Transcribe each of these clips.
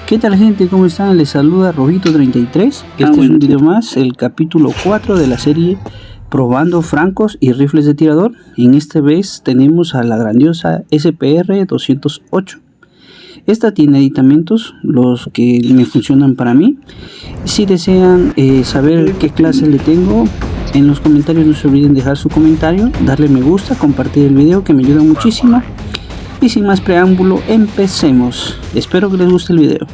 ¿Qué tal, gente? ¿Cómo están? Les saluda Robito33. Este es un video más, el capítulo 4 de la serie Probando francos y rifles de tirador. En esta vez tenemos a la grandiosa SPR-208. Esta tiene aditamentos, los que me funcionan para mí. Si desean saber qué clase le tengo, en los comentarios no se olviden dejar su comentario, darle me gusta, compartir el video, que me ayuda muchísimo. Y sin más preámbulo, empecemos. Espero que les guste el video.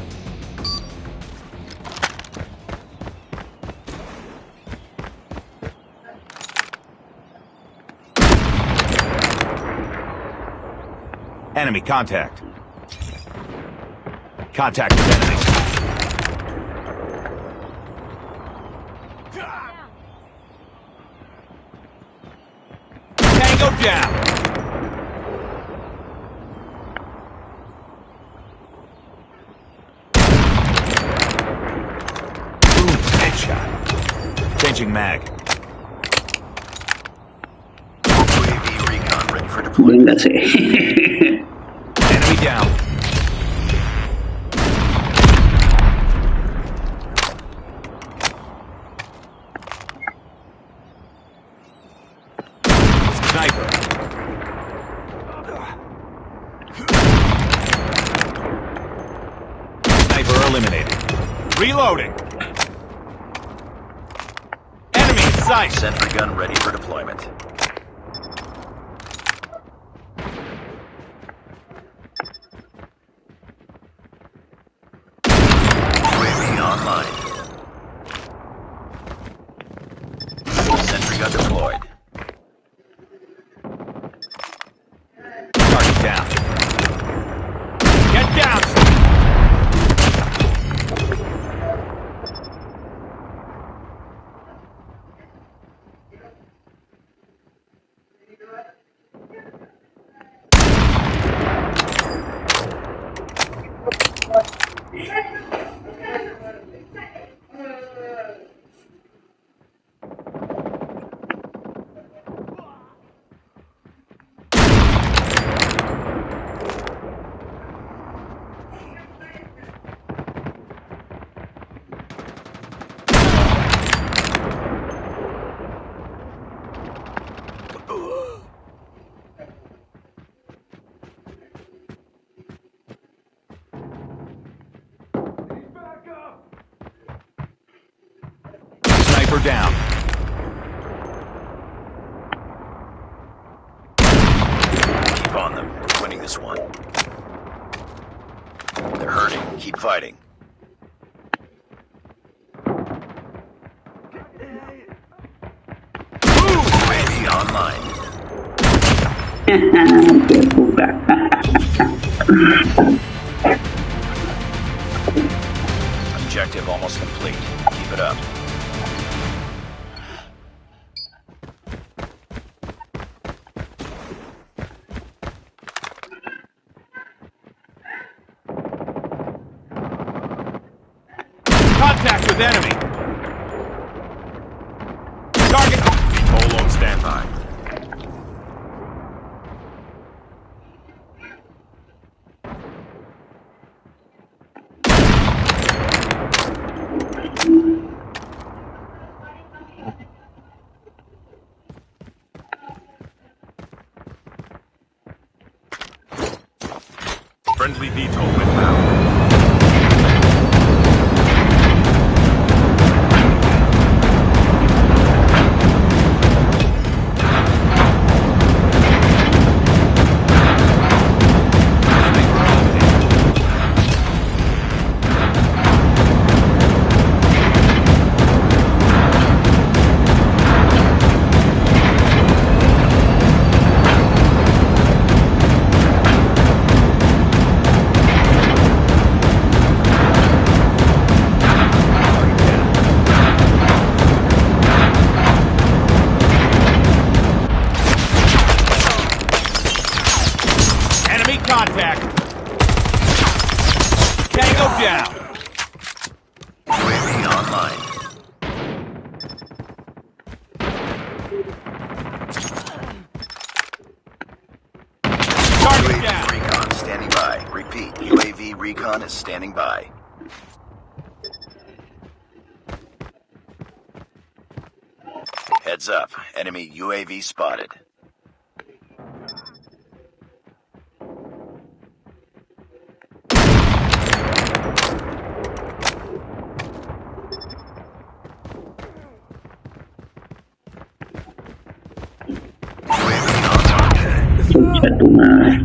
Enemy contact. Contact with enemy. Tango down. Boom, headshot. Changing mag. UAV recon ready for deployment. Enemy down. Sniper. Sniper eliminated. Reloading. Enemy in sight. Sentry gun ready for deployment. UAV online. Sentry gun deployed. Target down. Get down. Sniper down. Keep on them. We're winning this one. They're hurting. Keep fighting. UAV online. Objective almost complete. Keep it up. Contact with enemy. Target. Hold on standby. Friendly VTOL inbound. Contact. Tango down. UAV online. Target down. Recon standing by. Repeat. UAV recon 1 is standing by. Heads up. Enemy UAV spotted. Escucha tu madre.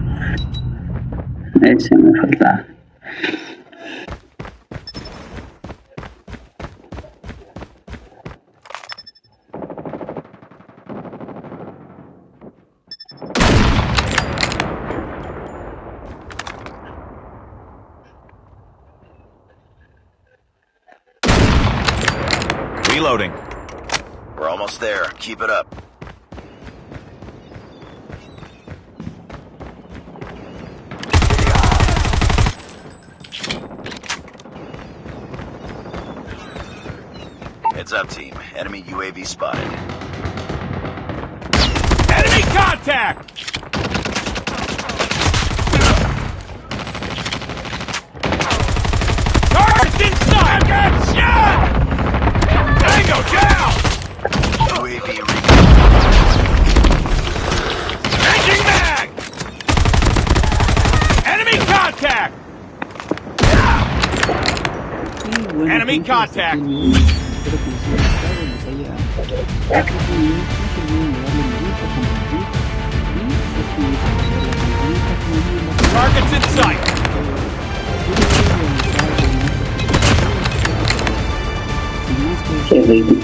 Ese me faltaba. Reloading. We're almost there. Keep it up. Heads up, team. Enemy UAV spotted. Enemy contact! Target's inside! I got shot! Tango down! UAV Changing mag! Enemy contact! Y bueno, Enemy gente, hasta contact. aquí el video. Espero que les haya gustado, les haya entretenido. No se olviden de darle me gusta, compartir y suscribirse a la campanita que me ayuda bastante. Target's in sight! Qué rico.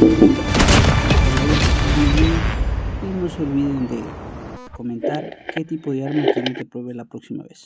Y no se olviden de comentar qué tipo de arma quieren que pruebe la próxima vez.